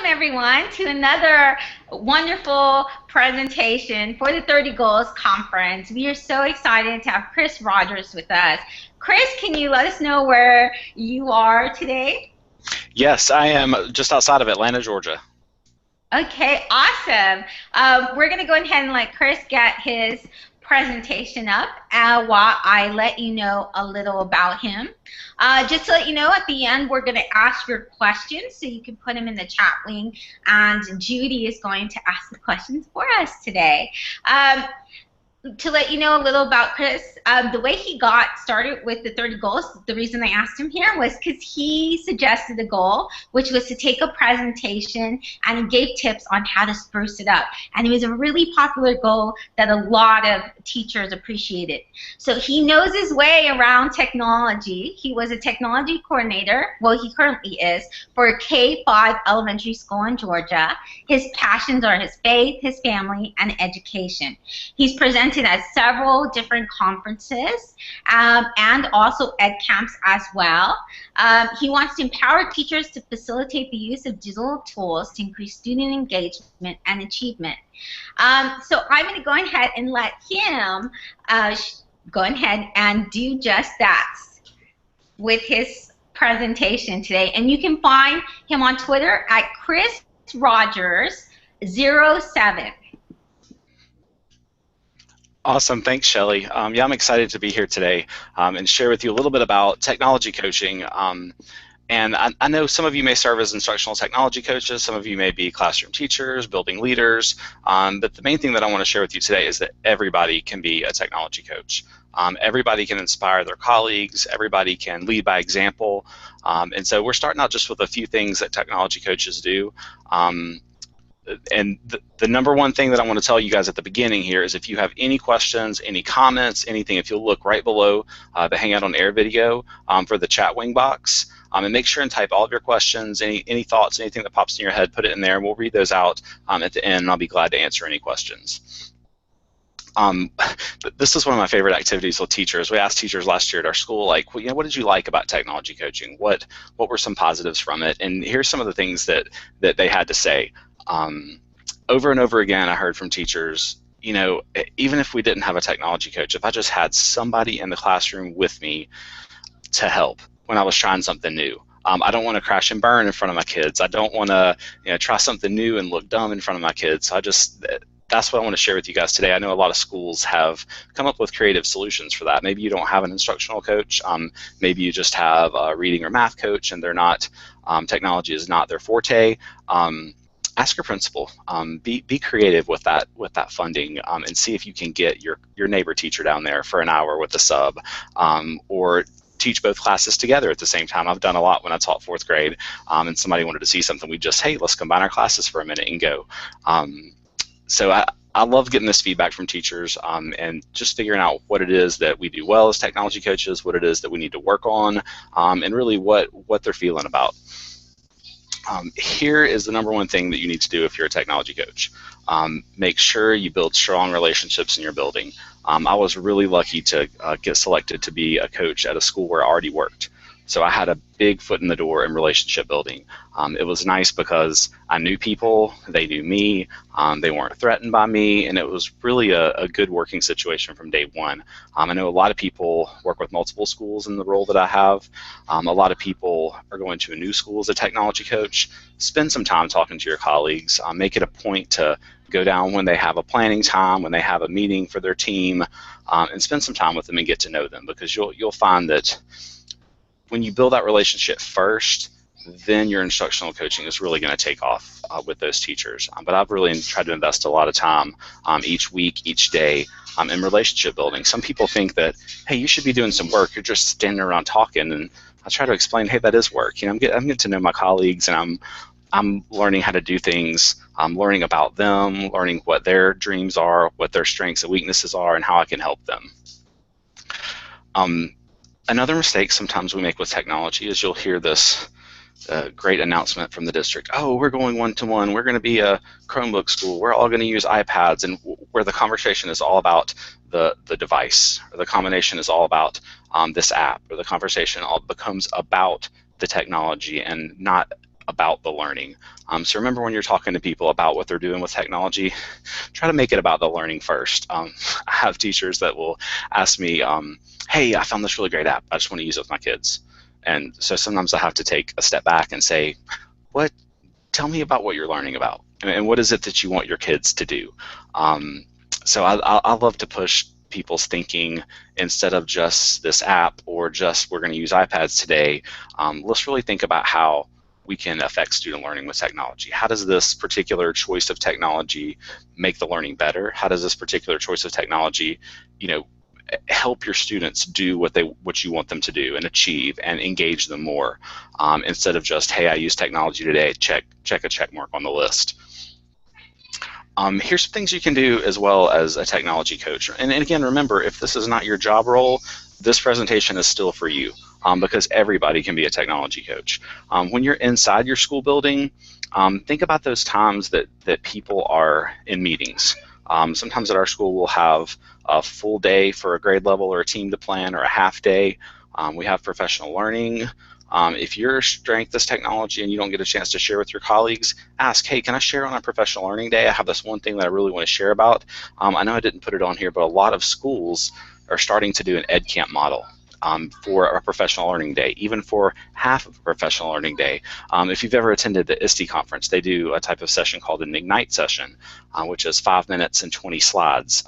everyone, to another wonderful presentation for the 30 Goals Conference. We are so excited to have Chris Rogers with us. Chris, can you let us know where you are today? Yes, I am just outside of Atlanta, Georgia. Okay, awesome. We're going to go ahead and let Chris get his presentation up while I let you know a little about him. Just to let you know, at the end, we're going to ask your questions, so you can put them in the chat link, and Judy is going to ask the questions for us today. To let you know a little about Chris, the way he got started with the 30 goals, the reason I asked him here was because he suggested a goal, which was to take a presentation, and he gave tips on how to spruce it up. And it was a really popular goal that a lot of teachers appreciated. So he knows his way around technology. He was a technology coordinator, well, he currently is, for a K-5 elementary school in Georgia. His passions are his faith, his family, and education. He's presented at several different conferences and also ed camps as well. He wants to empower teachers to facilitate the use of digital tools to increase student engagement and achievement. So I'm going to go ahead and let him go ahead and do just that with his presentation today. And you can find him on Twitter at Chris Rogers07. Awesome, thanks, Shelly. Yeah, I'm excited to be here today and share with you a little bit about technology coaching. And I know some of you may serve as instructional technology coaches, some of you may be classroom teachers, building leaders, but the main thing that I want to share with you today is that everybody can be a technology coach. Everybody can inspire their colleagues, everybody can lead by example, and so we're starting out just with a few things that technology coaches do. And the number one thing that I want to tell you guys at the beginning here is if you have any questions, any comments, anything, if you'll look right below the Hangout on Air video for the chat wing box, and make sure and type all of your questions, any thoughts, anything that pops in your head, put it in there, and we'll read those out at the end, and I'll be glad to answer any questions. This is one of my favorite activities with teachers. We asked teachers last year at our school, like, well, what did you like about technology coaching? What were some positives from it? And here's some of the things that they had to say. Over and over again, I heard from teachers, even if we didn't have a technology coach, if I just had somebody in the classroom with me to help when I was trying something new. I don't want to crash and burn in front of my kids. I don't want to try something new and look dumb in front of my kids. So that's what I want to share with you guys today. I know a lot of schools have come up with creative solutions for that. Maybe you don't have an instructional coach. Maybe you just have a reading or math coach, and they're not. Technology is not their forte. Ask your principal. Be creative with that funding, and see if you can get your neighbor teacher down there for an hour with a sub, or teach both classes together at the same time. I've done a lot when I taught 4th grade, and somebody wanted to see something. We just, hey, let's combine our classes for a minute and go. So I love getting this feedback from teachers, and just figuring out what it is that we do well as technology coaches, what it is that we need to work on, and really what they're feeling about. Here is the number one thing that you need to do if you're a technology coach. Make sure you build strong relationships in your building. I was really lucky to get selected to be a coach at a school where I already worked. So I had a big foot in the door in relationship building. It was nice because I knew people, they knew me, they weren't threatened by me, and it was really a good working situation from day one. I know a lot of people work with multiple schools in the role that I have. A lot of people are going to a new school as a technology coach. Spend some time talking to your colleagues. Make it a point to go down when they have a planning time, when they have a meeting for their team, and spend some time with them and get to know them, because you'll find that when you build that relationship first, then your instructional coaching is really going to take off with those teachers. But I've really tried to invest a lot of time each week, each day in relationship building. Some people think that, hey, you should be doing some work. You're just standing around talking. And I try to explain, hey, that is work. I'm getting to know my colleagues, and I'm learning how to do things. I'm learning about them, learning what their dreams are, what their strengths and weaknesses are, and how I can help them. Another mistake sometimes we make with technology is you'll hear this great announcement from the district. Oh, we're going one-to-one. We're going to be a Chromebook school. We're all going to use iPads, and where the conversation is all about the device, or the combination is all about this app, or the conversation all becomes about the technology and not about the learning. So remember, when you're talking to people about what they're doing with technology, try to make it about the learning first. I have teachers that will ask me, hey, I found this really great app. I just want to use it with my kids. And so sometimes I have to take a step back and say, what? Tell me about what you're learning about, and what is it that you want your kids to do. So I love to push people's thinking instead of just this app or just we're going to use iPads today. Let's really think about how we can affect student learning with technology. How does this particular choice of technology make the learning better? How does this particular choice of technology, help your students do what you want them to do and achieve and engage them more, instead of just, hey, I use technology today, check a check mark on the list. Here's some things you can do as well as a technology coach. And again, remember, if this is not your job role, this presentation is still for you, because everybody can be a technology coach. When you're inside your school building, think about those times that people are in meetings. Sometimes at our school we'll have a full day for a grade level or a team to plan, or a half day. We have professional learning. If your strength is technology and you don't get a chance to share with your colleagues, ask, hey, can I share on a professional learning day? I have this one thing that I really want to share about. I know I didn't put it on here, but a lot of schools are starting to do an ed camp model for a professional learning day, even for half of a professional learning day. If you've ever attended the ISTE conference, they do a type of session called an Ignite session, which is 5 minutes and 20 slides.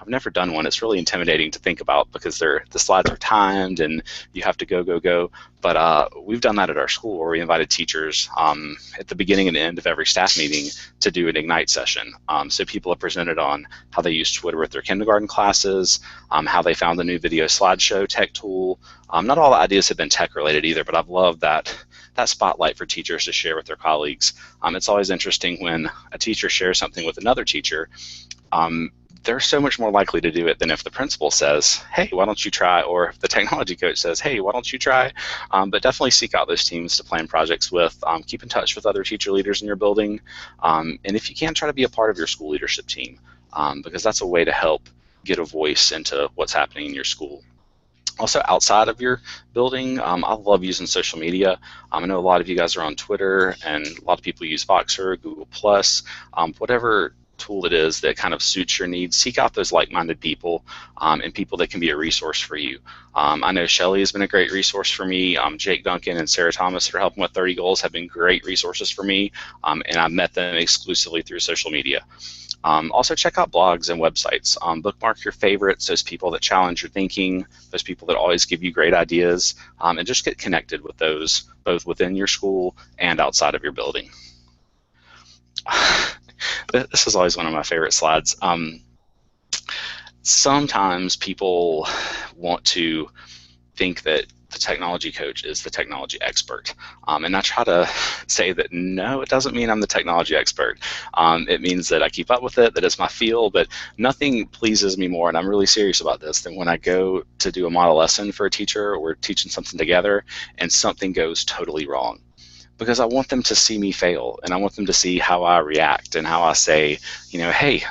I've never done one. It's really intimidating to think about because the slides are timed and you have to go. But we've done that at our school, where we invited teachers at the beginning and end of every staff meeting to do an Ignite session. So people have presented on how they use Twitter with their kindergarten classes, how they found the new video slideshow tech tool. Not all the ideas have been tech related either, but I've loved that spotlight for teachers to share with their colleagues. It's always interesting when a teacher shares something with another teacher. They're so much more likely to do it than if the principal says, hey, why don't you try? Or if the technology coach says, hey, why don't you try? But definitely seek out those teams to plan projects with. Keep in touch with other teacher leaders in your building. And if you can, try to be a part of your school leadership team, because that's a way to help get a voice into what's happening in your school. Also, outside of your building, I love using social media. I know a lot of you guys are on Twitter, and a lot of people use Voxer, Google+, whatever tool it is that kind of suits your needs. Seek out those like-minded people, and people that can be a resource for you. I know Shelly has been a great resource for me. Jake Duncan and Sarah Thomas, that are helping with 30 Goals, have been great resources for me, and I've met them exclusively through social media. Also, check out blogs and websites. Bookmark your favorites, those people that challenge your thinking, those people that always give you great ideas, and just get connected with those both within your school and outside of your building. This is always one of my favorite slides. Sometimes people want to think that the technology coach is the technology expert. And I try to say that no, it doesn't mean I'm the technology expert. It means that I keep up with it, that it's my field, but nothing pleases me more, and I'm really serious about this, than when I go to do a model lesson for a teacher, or we're teaching something together and something goes totally wrong. Because I want them to see me fail, and I want them to see how I react and how I say, hey,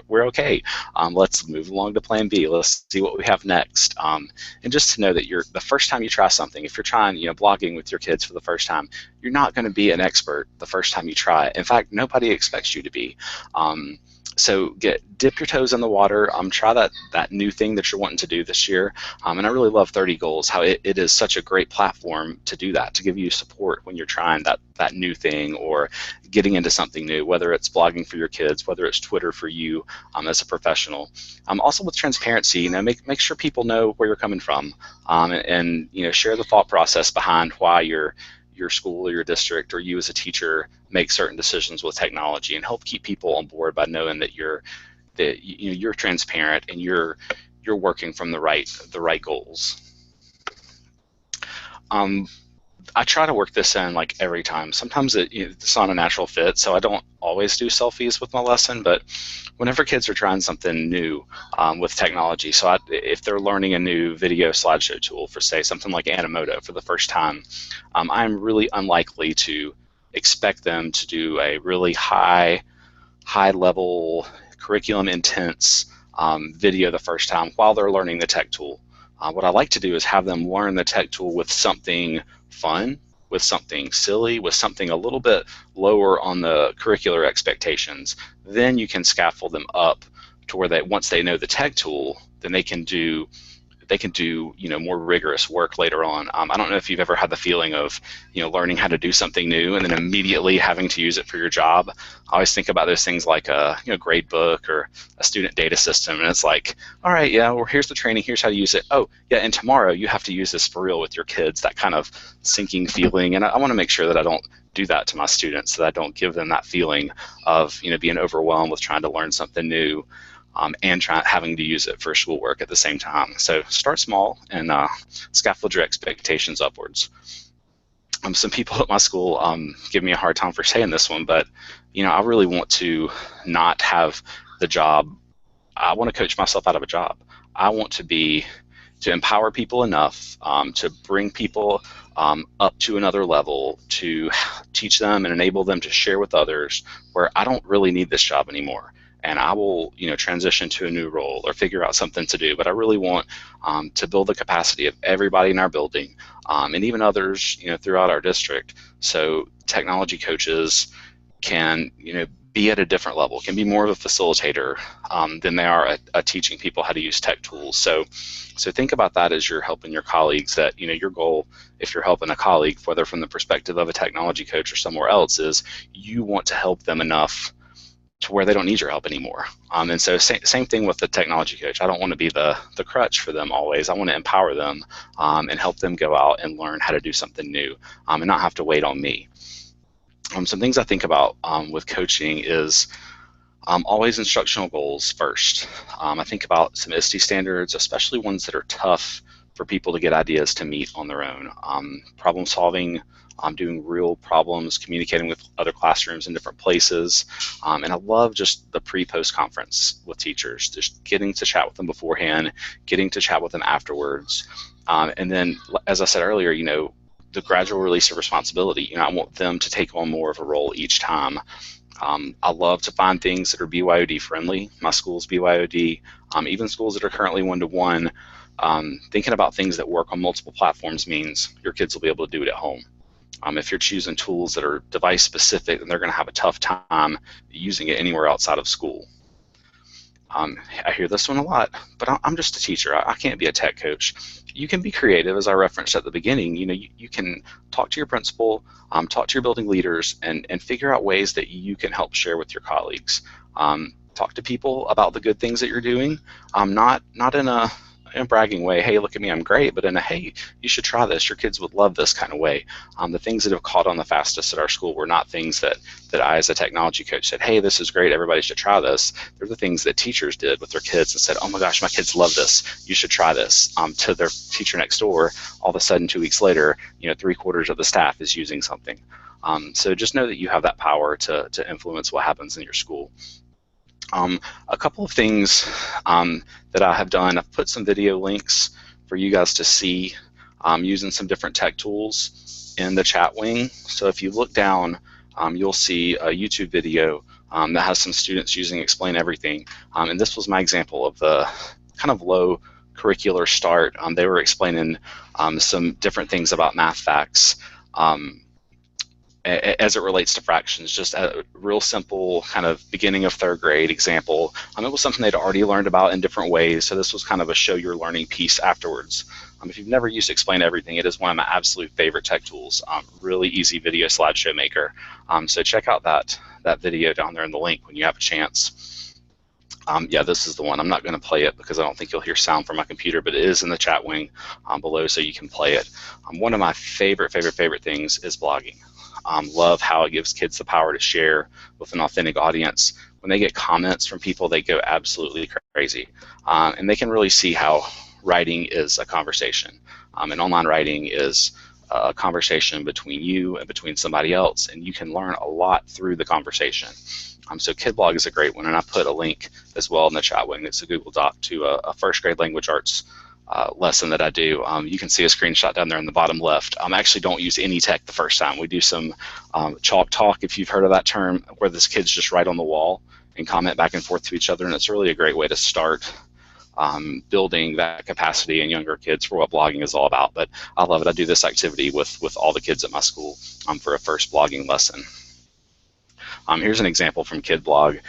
we're okay. Let's move along to plan B. Let's see what we have next. And just to know that the first time you try something, if you're trying, blogging with your kids for the first time, you're not going to be an expert the first time you try it. In fact, nobody expects you to be. So dip your toes in the water. Try that new thing that you're wanting to do this year. And I really love 30 Goals, how it is such a great platform to do that, to give you support when you're trying that new thing or getting into something new, whether it's blogging for your kids, whether it's Twitter for you as a professional. Also with transparency, make sure people know where you're coming from, and share the thought process behind why your school or your district or you as a teacher make certain decisions with technology, and help keep people on board by knowing that you're transparent and you're working from the right goals. I try to work this in like every time. Sometimes it's not a natural fit, so I don't always do selfies with my lesson, but whenever kids are trying something new with technology, so if they're learning a new video slideshow tool for, say, something like Animoto for the first time, I'm really unlikely to expect them to do a really high level, curriculum intense video the first time while they're learning the tech tool. What I like to do is have them learn the tech tool with something fun, with something silly, with something a little bit lower on the curricular expectations, then you can scaffold them up to where they, once they know the tech tool, then they can do more rigorous work later on. I don't know if you've ever had the feeling of learning how to do something new and then immediately having to use it for your job. I always think about those things like a grade book or a student data system, and it's like, all right, yeah, well, here's the training, here's how to use it. Oh yeah, and tomorrow you have to use this for real with your kids. That kind of sinking feeling, and I want to make sure that I don't do that to my students, that I don't give them that feeling of being overwhelmed with trying to learn something new. And having to use it for schoolwork at the same time. So start small and scaffold your expectations upwards. Some people at my school give me a hard time for saying this one, but I really want to not have the job. I want to coach myself out of a job. I want to empower people enough to bring people up to another level, to teach them and enable them to share with others, where I don't really need this job anymore. And I will, transition to a new role or figure out something to do. But I really want to build the capacity of everybody in our building and even others, throughout our district. So technology coaches can, be at a different level, can be more of a facilitator than they are at teaching people how to use tech tools. So think about that as you're helping your colleagues. That your goal, if you're helping a colleague, whether from the perspective of a technology coach or somewhere else, is you want to help them enough to where they don't need your help anymore. And so same thing with the technology coach. I don't want to be the crutch for them always. I want to empower them and help them go out and learn how to do something new and not have to wait on me. Some things I think about with coaching is always instructional goals first. I think about some ISTE standards, especially ones that are tough for people to get ideas to meet on their own. Problem solving, doing real problems, communicating with other classrooms in different places. And I love just the pre-post conference with teachers, just getting to chat with them beforehand, getting to chat with them afterwards. And then, as I said earlier, the gradual release of responsibility. I want them to take on more of a role each time. I love to find things that are BYOD friendly. My school's BYOD, even schools that are currently one-to-one. Thinking about things that work on multiple platforms means your kids will be able to do it at home. If you're choosing tools that are device specific, then they're going to have a tough time using it anywhere outside of school. I hear this one a lot, but I'm just a teacher. I can't be a tech coach. You can be creative, as I referenced at the beginning. You can talk to your principal, talk to your building leaders, and figure out ways that you can help share with your colleagues. Talk to people about the good things that you're doing, not in a bragging way, hey, look at me, I'm great, but in a, hey, you should try this, your kids would love this kind of way. The things that have caught on the fastest at our school were not things that I, as a technology coach, said, hey, this is great, everybody should try this. They're the things that teachers did with their kids and said, oh my gosh, my kids love this, you should try this. To their teacher next door, all of a sudden 2 weeks later, 3/4 of the staff is using something. So just know that you have that power to influence what happens in your school. A couple of things that I have done, I've put some video links for you guys to see using some different tech tools in the chat wing. So if you look down, you'll see a YouTube video that has some students using Explain Everything. And this was my example of the kind of low curricular start. They were explaining some different things about math facts as it relates to fractions, just a real simple kind of beginning of third grade example. It was something they'd already learned about in different ways, so this was kind of a show your learning piece afterwards. If you've never used Explain Everything, it is one of my absolute favorite tech tools. Really easy video slideshow maker. So check out that video down there in the link when you have a chance. Yeah, this is the one. I'm not going to play it because I don't think you'll hear sound from my computer, but it is in the chat wing below, so you can play it. One of my favorite things is blogging. Love how it gives kids the power to share with an authentic audience. When they get comments from people, they go absolutely crazy. And they can really see how writing is a conversation. And online writing is a conversation between you and between somebody else, and you can learn a lot through the conversation. So KidBlog is a great one, and I put a link as well in the chat wing. It's a Google Doc to a first grade language arts lesson that I do. You can see a screenshot down there in the bottom left. I actually don't use any tech the first time. We do some chalk talk, if you've heard of that term, where this kids just write on the wall and comment back and forth to each other, and it's really a great way to start building that capacity in younger kids for what blogging is all about. But I love it. I do this activity with all the kids at my school for a first blogging lesson. Here's an example from KidBlog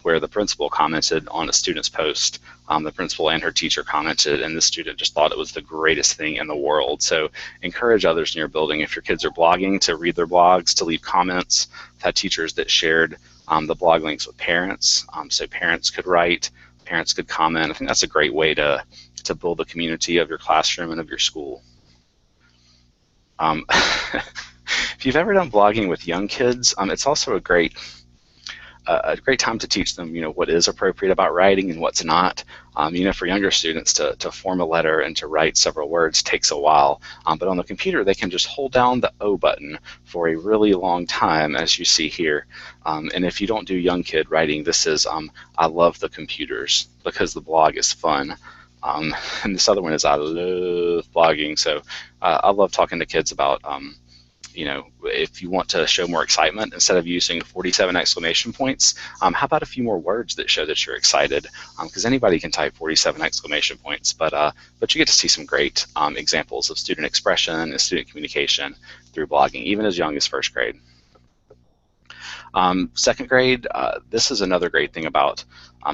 where the principal commented on a student's post. The principal and her teacher commented, and the student just thought it was the greatest thing in the world. So encourage others in your building, if your kids are blogging, to read their blogs, to leave comments. I've had teachers that shared the blog links with parents, so parents could write, parents could comment. I think that's a great way to build the community of your classroom and of your school. If you've ever done blogging with young kids, it's also a great time to teach them, what is appropriate about writing and what's not. For younger students to form a letter and to write several words takes a while, but on the computer they can just hold down the O button for a really long time, as you see here. And if you don't do young kid writing, this is I love the computers because the blog is fun. And this other one is I love blogging. So I love talking to kids about if you want to show more excitement, instead of using 47 exclamation points, how about a few more words that show that you're excited? Because anybody can type 47 exclamation points, but you get to see some great examples of student expression and student communication through blogging, even as young as first grade. Second grade, this is another great thing about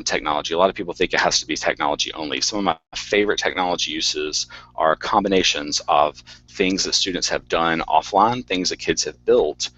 technology. A lot of people think it has to be technology only. Some of my favorite technology uses are combinations of things that students have done offline, things that kids have built,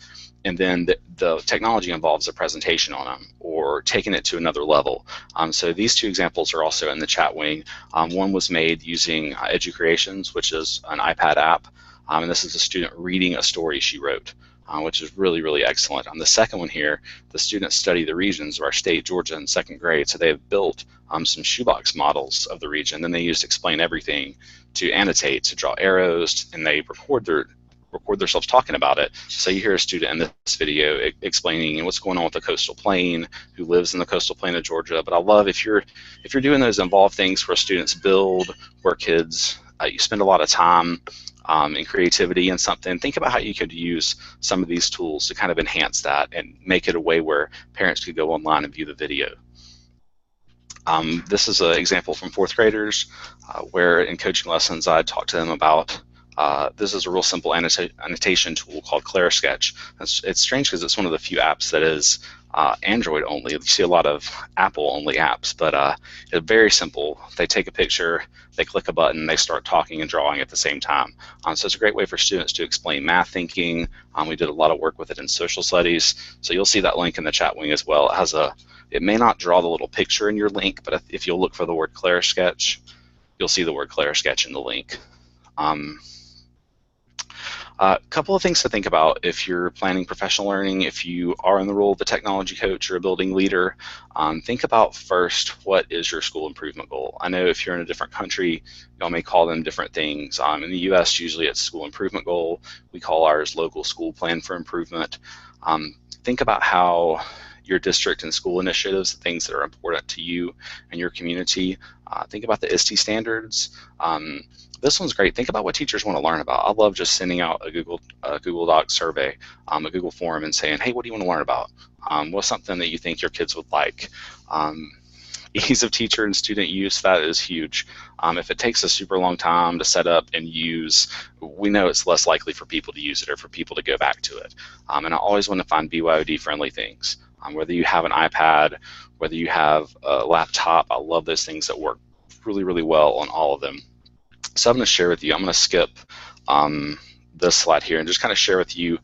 and then the technology involves a presentation on them or taking it to another level. So these two examples are also in the chat wing. One was made using EduCreations, which is an iPad app, and this is a student reading a story she wrote. Which is really, really excellent. On the second one here, the students study the regions of our state, Georgia, in second grade. So they have built some shoebox models of the region. Then they used Explain Everything to annotate, to draw arrows, and they record themselves talking about it. So you hear a student in this video explaining what's going on with the coastal plain, who lives in the coastal plain of Georgia. But I love if you're doing those involved things where students build, where kids, you spend a lot of time and creativity in something, think about how you could use some of these tools to kind of enhance that and make it a way where parents could go online and view the video. This is an example from fourth graders where in coaching lessons I talked to them about this is a real simple annotation tool called ClairSketch. It's strange because it's one of the few apps that is Android only. You see a lot of Apple only apps, but it's very simple. They take a picture, they click a button, they start talking and drawing at the same time. So it's a great way for students to explain math thinking. We did a lot of work with it in social studies. So you'll see that link in the chat wing as well. It may not draw the little picture in your link, but if you'll look for the word ClairSketch, you'll see the word ClairSketch in the link. A couple of things to think about if you're planning professional learning, if you are in the role of a technology coach or a building leader. Think about first, what is your school improvement goal? I know if you're in a different country, y'all may call them different things. In the US, usually it's school improvement goal. We call ours local school plan for improvement. Think about how your district and school initiatives, the things that are important to you and your community. Think about the ISTE standards. This one's great. Think about what teachers want to learn about. I love just sending out a Google Docs survey, a Google form, and saying, hey, what do you want to learn about? What's something that you think your kids would like? Ease of teacher and student use, that is huge. If it takes a super long time to set up and use, we know it's less likely for people to use it or for people to go back to it. And I always want to find BYOD friendly things. Whether you have an iPad, whether you have a laptop, I love those things that work really, really well on all of them. So I'm going to share with you, I'm going to skip this slide here and just kind of share with you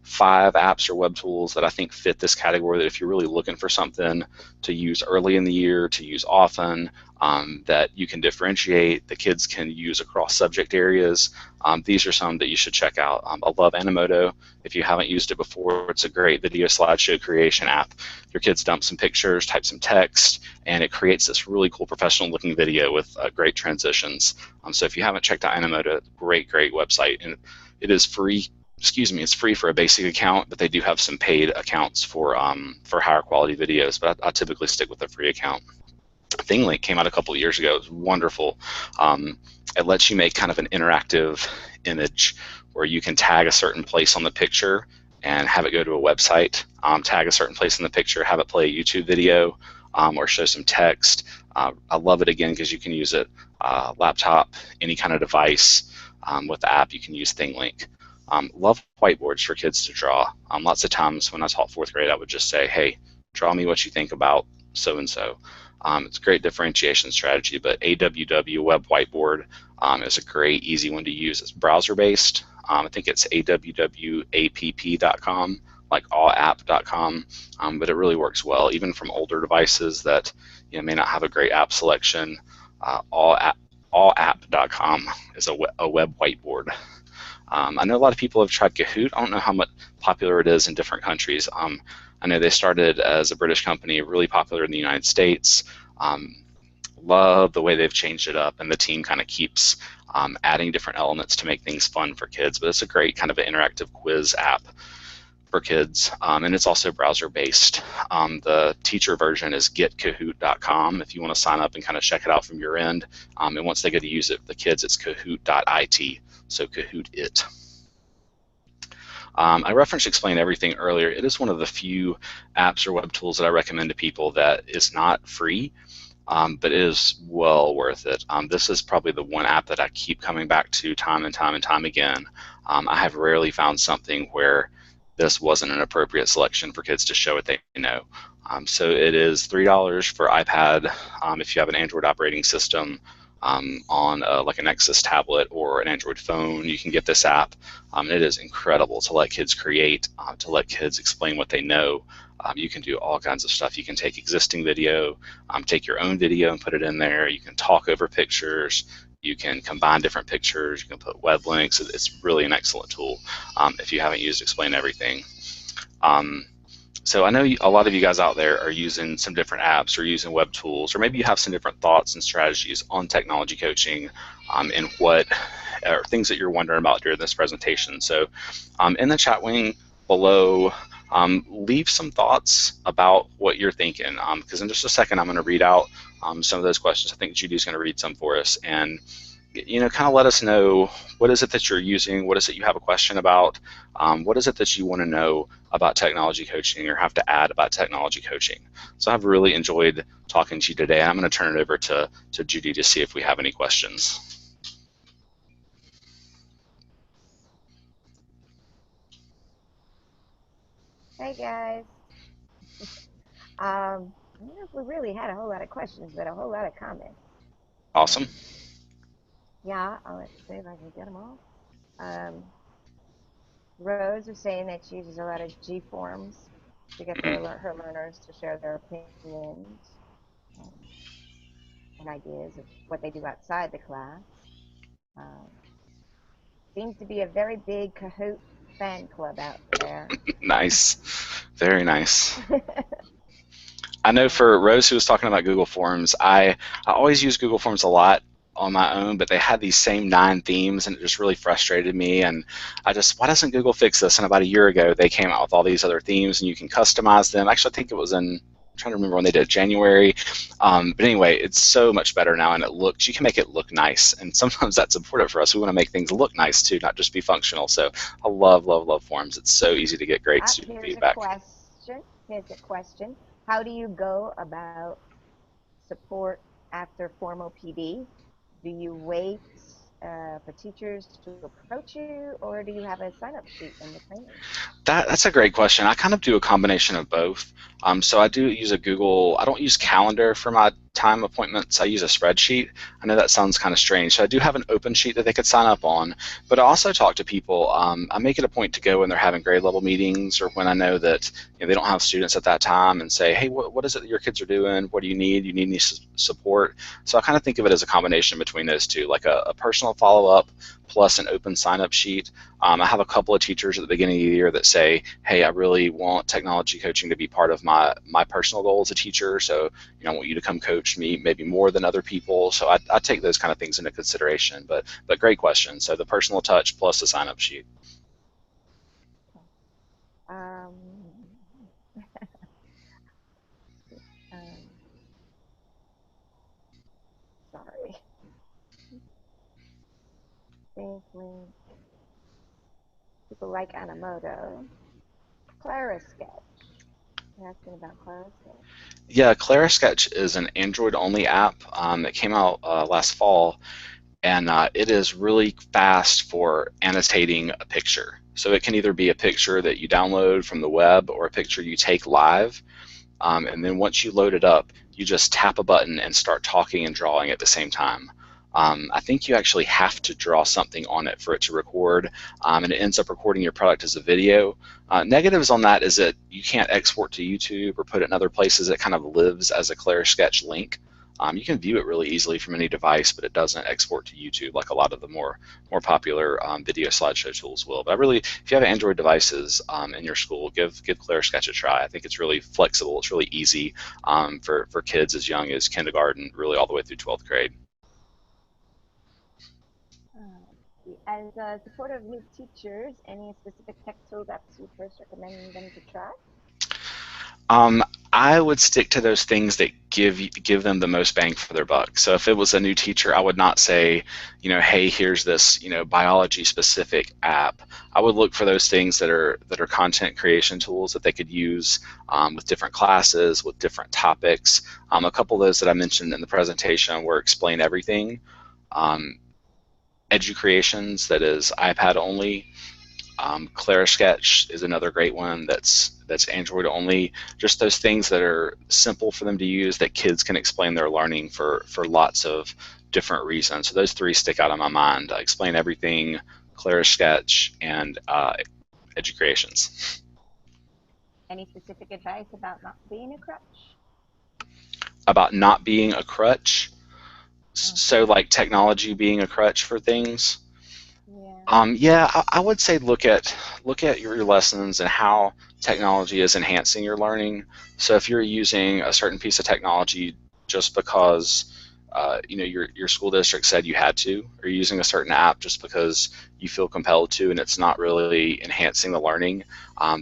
5 apps or web tools that I think fit this category, that if you're really looking for something to use early in the year, to use often, that you can differentiate, the kids can use across subject areas, these are some that you should check out. I love Animoto. If you haven't used it before, it's a great video slideshow creation app. Your kids dump some pictures, type some text, and it creates this really cool professional looking video with great transitions. So if you haven't checked out Animoto, great website, and it is free. It's free for a basic account, but they do have some paid accounts for higher quality videos, but I typically stick with a free account. ThingLink came out a couple of years ago. It was wonderful. It lets you make kind of an interactive image where you can tag a certain place on the picture and have it go to a website, tag a certain place in the picture, have it play a YouTube video, or show some text. I love it again because you can use it laptop, any kind of device. With the app, you can use ThingLink. Love whiteboards for kids to draw. Lots of times when I taught fourth grade, I would just say, hey, draw me what you think about so and so. It's a great differentiation strategy, but AWW Web Whiteboard is a great, easy one to use. It's browser based. I think it's awwapp.com, like allapp.com, but it really works well, even from older devices that may not have a great app selection. Allapp.com is a web whiteboard. I know a lot of people have tried Kahoot. I don't know how much popular it is in different countries. I know they started as a British company, really popular in the United States. Love the way they've changed it up, and the team kind of keeps adding different elements to make things fun for kids. But it's a great kind of an interactive quiz app for kids, and it's also browser based. The teacher version is getkahoot.com if you want to sign up and kind of check it out from your end. And once they get to use it, the kids, it's kahoot.it, so Kahoot it. I referenced Explain Everything earlier. It is one of the few apps or web tools that I recommend to people that is not free, but it is well worth it. This is probably the one app that I keep coming back to time and time and time again. I have rarely found something where this wasn't an appropriate selection for kids to show what they know. So it is $3 for iPad if you have an Android operating system. On like a Nexus tablet or an Android phone, you can get this app. It is incredible to let kids create, to let kids explain what they know. You can do all kinds of stuff. You can take existing video, take your own video and put it in there. You can talk over pictures. You can combine different pictures. You can put web links. It's really an excellent tool if you haven't used Explain Everything. So I know a lot of you guys out there are using some different apps or using web tools, or maybe you have some different thoughts and strategies on technology coaching and what are things that you're wondering about during this presentation. So in the chat wing below, leave some thoughts about what you're thinking, because in just a second I'm going to read out some of those questions. I think Judy's going to read some for us, and kind of let us know what is it that you're using, what is it you have a question about, what is it that you want to know about technology coaching or have to add about technology coaching. So I've really enjoyed talking to you today, and I'm going to turn it over to Judy to see if we have any questions. Hey guys. I don't know if we really had a whole lot of questions, but a whole lot of comments. Awesome. Yeah, let's see if I can get them all. Rose was saying that she uses a lot of G forms to get her learners to share their opinions um, and ideas of what they do outside the class. Um, Seems to be a very big Kahoot fan club out there. Nice. Very nice. I know for Rose, who was talking about Google Forms, I always use Google Forms a lot on my own, but they had these same 9 themes, and it just really frustrated me. And why doesn't Google fix this? And about a year ago, they came out with all these other themes, and you can customize them. Actually, I think it was I'm trying to remember when they did it, January. But anyway, it's so much better now, and you can make it look nice. And sometimes that's important for us. We want to make things look nice too, not just be functional. So I love, love, love Forms. It's so easy to get great student feedback. Here's a question. How do you go about support after formal PD? Do you wait for teachers to approach you, or do you have a sign-up sheet in the training? That's a great question. I kind of do a combination of both. So I do use a Google. I don't use Calendar for my time appointments. I use a spreadsheet. I know that sounds kind of strange. So I do have an open sheet that they could sign up on, but I also talk to people. I make it a point to go when they're having grade level meetings or when I know that they don't have students at that time and say, hey, what is it that your kids are doing? What do you need? You need any support? So I kind of think of it as a combination between those two, like a personal follow-up plus an open sign-up sheet. I have a couple of teachers at the beginning of the year that say, hey, I really want technology coaching to be part of my personal goal as a teacher, so I want you to come coach me maybe more than other people. So I take those kind of things into consideration, but great question. So the personal touch plus the sign-up sheet. Um, um, Sorry. Think link. People like Animoto. Clara sketch. You're asking about ClassSketch. Yeah, ClaraSketch is an Android-only app that came out last fall, and it is really fast for annotating a picture. So it can either be a picture that you download from the web or a picture you take live. And then once you load it up, you just tap a button and start talking and drawing at the same time. I think you actually have to draw something on it for it to record, and it ends up recording your product as a video. Negatives on that is that you can't export to YouTube or put it in other places. It kind of lives as a ClaraSketch link. You can view it really easily from any device, but it doesn't export to YouTube like a lot of the more popular video slideshow tools will. But I really, if you have Android devices in your school, give ClaraSketch a try. I think it's really flexible. It's really easy for kids as young as kindergarten, really all the way through 12th grade. As a supporter of new teachers, any specific tech tools apps you first recommend them to try? I would stick to those things that give them the most bang for their buck. So if it was a new teacher, I would not say, hey, here's this, biology specific app. I would look for those things that are content creation tools that they could use with different classes, with different topics. A couple of those that I mentioned in the presentation were Explain Everything, Educreations, that is iPad only. ClaraSketch is another great one that's Android only. Just those things that are simple for them to use that kids can explain their learning for lots of different reasons. So those three stick out in my mind: Explain Everything, ClaraSketch, and Educreations. Any specific advice about not being a crutch? About not being a crutch? So like technology being a crutch for things? Yeah, I would say look at your lessons and how technology is enhancing your learning. So if you're using a certain piece of technology just because your school district said you had to, or you're using a certain app just because you feel compelled to, and it's not really enhancing the learning,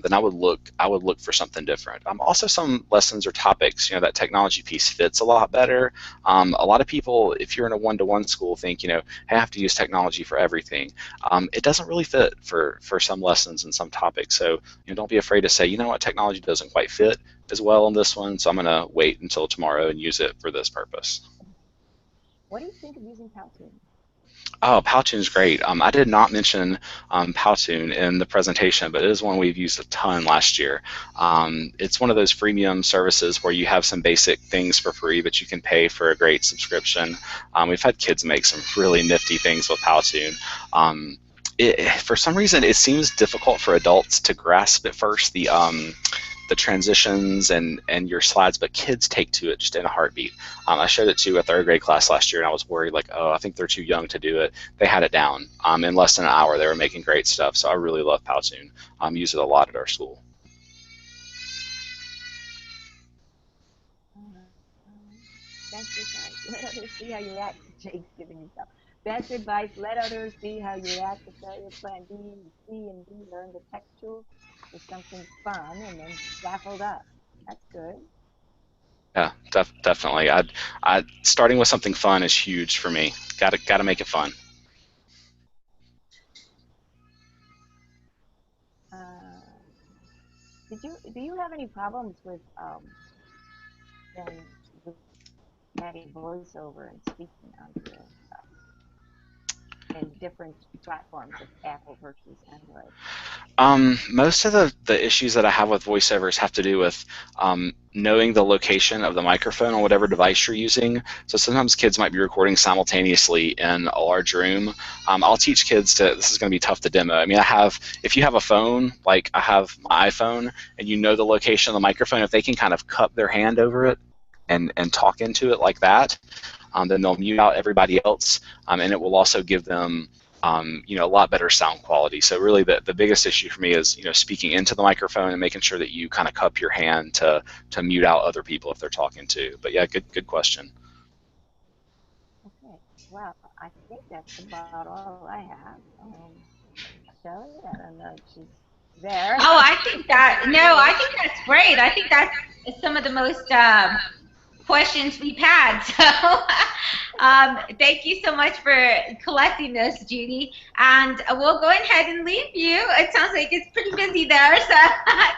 then I would look for something different. Also, some lessons or topics, that technology piece fits a lot better. A lot of people, if you're in a one-to-one school, think I have to use technology for everything. It doesn't really fit for some lessons and some topics. So don't be afraid to say, what, technology doesn't quite fit as well on this one, so I'm going to wait until tomorrow and use it for this purpose. What do you think of using Powtoon? Oh, Powtoon's great. I did not mention Powtoon in the presentation, but it is one we've used a ton last year. It's one of those freemium services where you have some basic things for free, but you can pay for a great subscription. We've had kids make some really nifty things with Powtoon. For some reason, it seems difficult for adults to grasp at first, the transitions and your slides, but kids take to it just in a heartbeat. I showed it to a third grade class last year, and I was worried, like, oh, I think they're too young to do it. They had it down. In less than an hour, they were making great stuff. So I really love Powtoon. Use it a lot at our school. Best advice, let others see how you react. Jake's giving you stuff. Best advice, let others see how you react to failure. Plan B, C, and D. Learn the textual with something fun, and then scaffold up. That's good. Yeah, definitely. Starting with something fun is huge for me. Gotta make it fun. Do you have any problems with then adding voiceover and speaking onto it in different platforms of Apple versus Android? Most of the issues that I have with voiceovers have to do with knowing the location of the microphone on whatever device you're using. So sometimes kids might be recording simultaneously in a large room. I'll teach kids this is going to be tough to demo. I mean, if you have a phone, like I have my iPhone, and you know the location of the microphone, if they can kind of cup their hand over it and talk into it like that, then they'll mute out everybody else, and it will also give them a lot better sound quality. So really the biggest issue for me is speaking into the microphone and making sure that you kind of cup your hand to mute out other people if they're talking to. But yeah, good question. Okay, well, I think that's about all I have. Shelley, I don't know if she's there. Oh, I think that's great. I think that's some of the most questions we've had. So thank you so much for collecting this, Judy. And we'll go ahead and leave you. It sounds like it's pretty busy there. So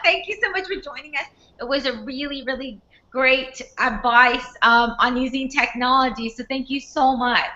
thank you so much for for joining us. It was a really, really great advice on using technology. So thank you so much.